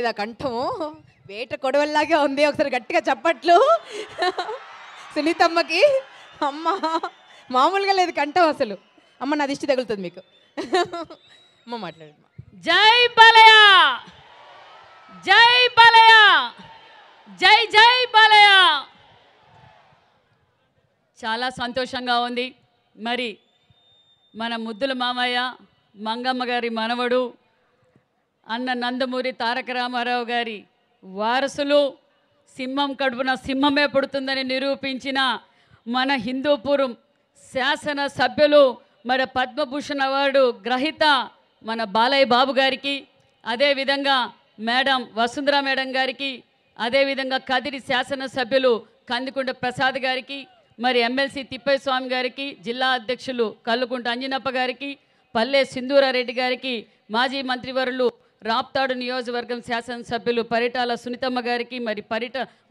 ఇది కంఠము వేట కొడవల్లాగే ఉంది. ఒకసారి గట్టిగా చప్పట్లు సునీతమ్మకి. అమ్మ మామూలుగా లేదు కంఠం అసలు. అమ్మ నా దిష్టి తగులుతుంది మీకు. అమ్మ మాట్లాడమ్మా. జై బాలయ్య, జై బాలయ్య, జై జై బాలయ్య. చాలా సంతోషంగా ఉంది. మరి మన ముద్దుల మామయ్య మంగమ్మ గారి మనవడు అన్న నందమూరి తారక రామారావు గారి వారసులు, సింహం కడుపున సింహమే పుడుతుందని నిరూపించిన మన హిందూపురం శాసన సభ్యులు, మరి పద్మభూషణ్ అవార్డు గ్రహీత మన బాలయ్య బాబు గారికి, అదేవిధంగా మేడం వసుంధర మేడం గారికి, అదేవిధంగా కదిరి శాసనసభ్యులు కందికుంట ప్రసాద్ గారికి, మరి ఎమ్మెల్సీ తిప్పయ్య స్వామి గారికి, జిల్లా అధ్యక్షులు కల్లుకుంట అంజనప్ప గారికి, పల్లె సింధూరారెడ్డి గారికి, మాజీ మంత్రివర్యులు రాప్తాడు నియోజకవర్గం శాసనసభ్యులు పరిటాల సునీతమ్మ గారికి, మరి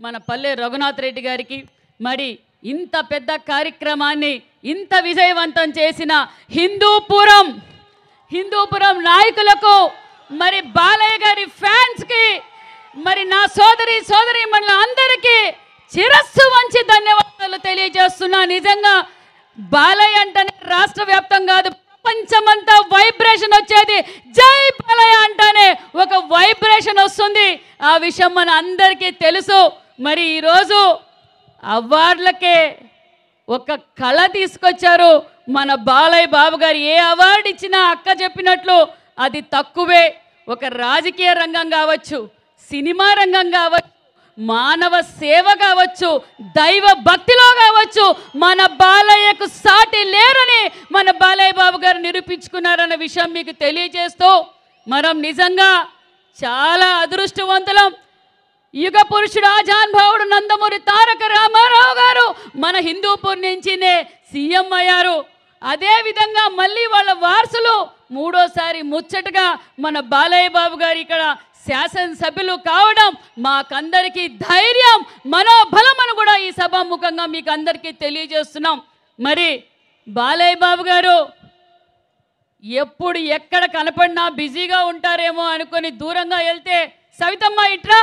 మన పల్లె రఘునాథ్ రెడ్డి గారికి, మరి ఇంత పెద్ద కార్యక్రమాన్ని ఇంత విజయవంతం చేసిన హిందూపురం నాయకులకు, మరి బాలయ్య గారి ఫ్యాన్స్కి, మరి నా సోదరీమణుల అందరికీ శిరస్సు వంచి ధన్యవాదాలు తెలియజేస్తున్నా. నిజంగా బాలయ్య అంటేనే రాష్ట్ర వ్యాప్తంగా కాదు, ప్రపంచమంతా వైబ్రేషన్ వచ్చేది. జై బాలయ్య అంటేనే ఒక వైబ్రేషన్ వస్తుంది. ఆ విషయం మన అందరికీ తెలుసు. మరి ఈరోజు అవార్డులకే ఒక కళ తీసుకొచ్చారు మన బాలయ్య బాబు గారు. ఏ అవార్డు ఇచ్చినా అక్క చెప్పినట్లు అది తక్కువే. ఒక రాజకీయ రంగం కావచ్చు, సినిమా రంగం కావచ్చు, మానవ సేవ కావచ్చు, దైవ భక్తిలో కావచ్చు, మన బాలయ్యకు సాటి లేరని మన బాలయ్య బాబు గారు నిరూపించుకున్నారన్న విషయం మీకు తెలియజేస్తూ, మనం నిజంగా చాలా అదృష్టవంతులం. యుగ పురుషుడు ఆజానుభావుడు నందమూరి తారక రామారావు గారు మన హిందూపూర్ నుంచినే సీఎం అయ్యారు. అదేవిధంగా మళ్ళీ వాళ్ళ వారసులు మూడోసారి ముచ్చటగా మన బాలయ్య బాబు గారు ఇక్కడ శాసనసభ్యులు కావడం మాకందరికీ ధైర్యం, మనోబలం అని కూడా ఈ సభాముఖంగా మీకు అందరికీ తెలియజేస్తున్నాం. మరి బాలయ్య బాబు గారు ఎప్పుడు ఎక్కడ కనపడినా బిజీగా ఉంటారేమో అనుకొని దూరంగా వెళ్తే, సవితమ్మ ఇట్రా,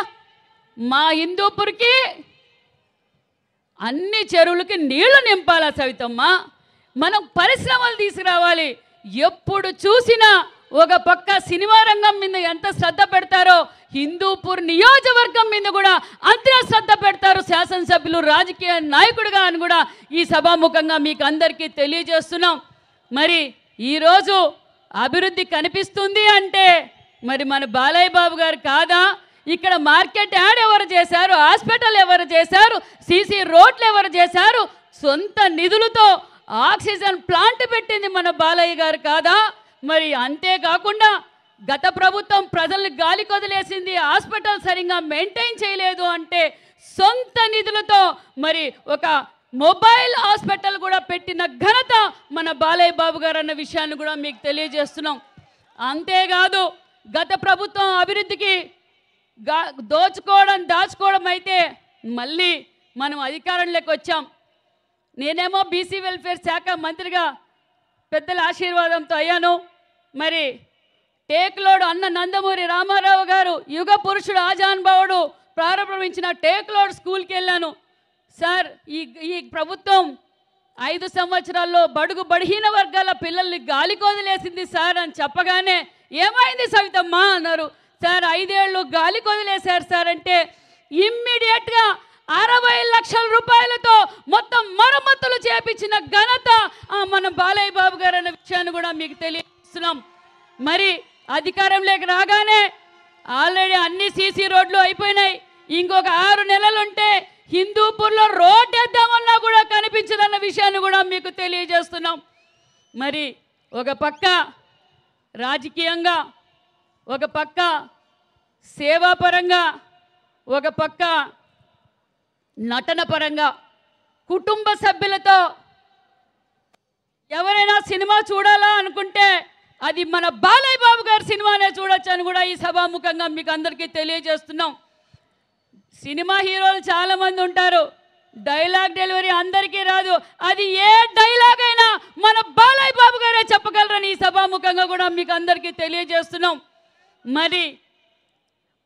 మా హిందూపూర్కి అన్ని చెరువులకి నీళ్లు నింపాలా సవితమ్మ, మనం పరిశ్రమలు తీసుకురావాలి. ఎప్పుడు చూసినా ఒక పక్క సినిమా రంగం మీద ఎంత శ్రద్ధ పెడతారో, హిందూపూర్ నియోజకవర్గం మీద కూడా అంతే శ్రద్ధ పెడతారు శాసనసభ్యులు, రాజకీయ నాయకుడిగా అని కూడా ఈ సభాముఖంగా మీకు అందరికీ తెలియజేస్తున్నాం. మరి ఈరోజు అభివృద్ధి కనిపిస్తుంది అంటే మరి మన బాలయ్య బాబు గారు కాదా? ఇక్కడ మార్కెట్ యార్డ్ ఎవరు చేశారు, హాస్పిటల్ ఎవరు చేశారు, సీసీ రోడ్లు ఎవరు చేశారు, సొంత నిధులతో ఆక్సిజన్ ప్లాంట్ పెట్టింది మన బాలయ్య గారు కాదా? మరి అంతేకాకుండా గత ప్రభుత్వం ప్రజల్ని గాలి కొదిలేసింది, హాస్పిటల్ సరిగ్గా మెయింటైన్ చేయలేదు అంటే సొంత నిధులతో మరి ఒక మొబైల్ హాస్పిటల్ కూడా పెట్టిన ఘనత మన బాలయ్య బాబు గారు అన్న విషయాన్ని కూడా మీకు తెలియజేస్తున్నాం. అంతేకాదు గత ప్రభుత్వం అభివృద్ధికి దాచుకోవడం అయితే మళ్ళీ మనం అధికారంలోకి వచ్చాం. నేనేమో బీసీ వెల్ఫేర్ శాఖ మంత్రిగా పెద్దల ఆశీర్వాదంతో అయ్యాను. మరి టేక్లోడ్ అన్న నందమూరి రామారావు గారు యుగ పురుషుడు ఆజానుభావుడు ప్రారంభించిన టేక్లోడ్ స్కూల్కి వెళ్ళాను. సార్ ఈ ప్రభుత్వం 5 సంవత్సరాల్లో బడుగు బడిహీన వర్గాల పిల్లల్ని గాలికి వదిలేసింది సార్ అని చెప్పగానే, ఏమైంది సవితమ్మ అన్నారు. సార్ 5 ఏళ్ళు గాలికి వదిలేశారు సార్ అంటే ఇమ్మీడియట్గా 60 లక్షల రూపాయలతో మొత్తం మరమ్మతులు చేపించిన ఘనత మన బాలయ్య బాబు గారు అన్న విషయాన్ని కూడా మీకు తెలియజేస్తున్నాం. మరి అధికారంలోకి రాగానే ఆల్రెడీ అన్ని సీసీ రోడ్లు అయిపోయినాయి. ఇంకొక 6 నెలలుంటే హిందూపూర్లో రోడ్ వేద్దామన్నా కూడా కనిపించదన్న విషయాన్ని కూడా మీకు తెలియజేస్తున్నాం. మరి ఒక పక్క రాజకీయంగా, ఒక పక్క సేవాపరంగా, ఒక పక్క నటన పరంగా కుటుంబ సభ్యులతో ఎవరైనా సినిమా చూడాలా అనుకుంటే అది మన బాలయ్య బాబు గారి సినిమానే చూడొచ్చు అని కూడా ఈ సభాముఖంగా మీకు అందరికీ తెలియజేస్తున్నాం. సినిమా హీరోలు చాలామంది ఉంటారు, డైలాగ్ డెలివరీ అందరికీ రాదు. అది ఏ డైలాగ్ అయినా మన బాలయ్య బాబు గారే చెప్పగలరని ఈ సభాముఖంగా కూడా మీకు అందరికీ తెలియజేస్తున్నాం. మరి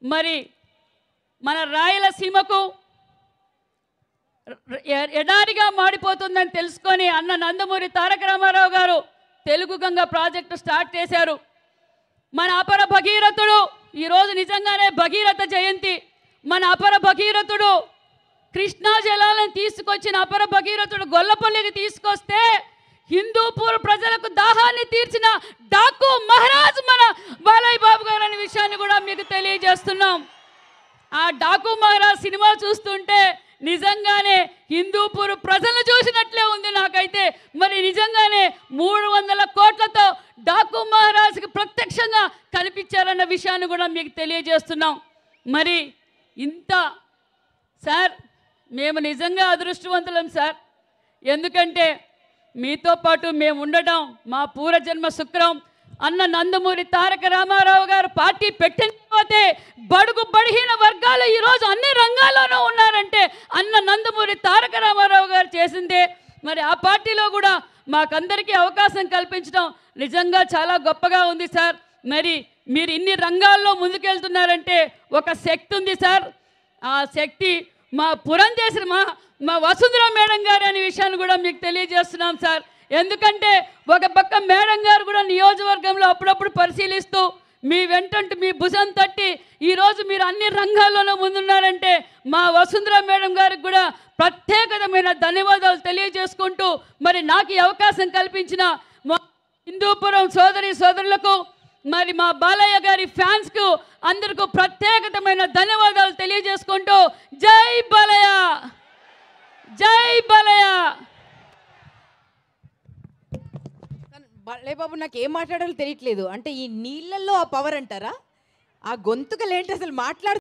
మరి మన రాయలసీమకు ఎడారిగా మాడిపోతుందని తెలుసుకొని అన్న నందమూరి తారక రామారావు గారు తెలుగు గంగ ప్రాజెక్టు స్టార్ట్ చేశారు. మన అపర భగీరథుడు ఈరోజు నిజంగానే భగీరథ జయంతి. మన అపర భగీరథుడు కృష్ణా జలాలను తీసుకొచ్చిన అపర భగీరథుడు గొల్లపల్లికి తీసుకొస్తే హిందూపూర్ ప్రజలకు దాహాన్ని తీర్చిన డాకు మహారాజ్ మన బాలయ్య బాబు గారు అనే విషయాన్ని కూడా మీకు తెలియజేస్తున్నాం. ఆ డాకు మహారాజ్ సినిమా చూస్తుంటే నిజంగానే హిందూపూర్ ప్రజలు చూసినట్లే ఉంది నాకైతే. మరి నిజంగానే 300 కోట్లతో డాకు మహారాజ్కి ప్రత్యక్షంగా కనిపించారన్న విషయాన్ని కూడా మీకు తెలియజేస్తున్నాం. మరి ఇంత సార్ మేము నిజంగా అదృష్టవంతులం సార్. ఎందుకంటే మీతో పాటు మేము ఉండడం మా పూర్వజన్మ శుక్రం. అన్న నందమూరి తారక రామారావు గారు పార్టీ పెట్టిన తర్వాతే బడుగు బడిహీన వర్గాలు ఈరోజు అన్ని రంగాల్లోనూ ఉన్నారంటే అన్న నందమూరి తారక రామారావు గారు చేసిందే. మరి ఆ పార్టీలో కూడా మాకందరికీ అవకాశం కల్పించడం నిజంగా చాలా గొప్పగా ఉంది సార్. మరి మీరు ఇన్ని రంగాల్లో ముందుకెళ్తున్నారంటే ఒక శక్తి ఉంది సార్. ఆ శక్తి మా పురంధేశ్వరి మా వసుంధర మేడం గారు అనే విషయాన్ని కూడా మీకు తెలియజేస్తున్నాం సార్. ఎందుకంటే ఒక పక్క మేడం గారు కూడా నియోజకవర్గంలో అప్పుడప్పుడు పరిశీలిస్తూ మీ వెంటంటూ మీ భుజం తట్టి ఈరోజు మీరు అన్ని రంగాల్లోనూ ముందున్నారంటే మా వసుంధర మేడం గారికి కూడా ప్రత్యేకమైన ధన్యవాదాలు తెలియజేసుకుంటూ మరి నాకు ఈ అవకాశం కల్పించిన మా హిందూపురం సోదరులకు మరి మా బాలయ్య గారి ఫ్యాన్స్కు అందరికీ ప్రత్యేకమైన ధన్యవాదాలు తెలియజేసుకుంటూ జై బాలయ్య, జై బాలయ్య. బాలయ్య బాబు నాకు ఏం మాట్లాడాలో తెలియట్లేదు. అంటే ఈ నీళ్ళల్లో ఆ పవర్ అంటారా? ఆ గొంతుకలేంటి అసలు మాట్లాడు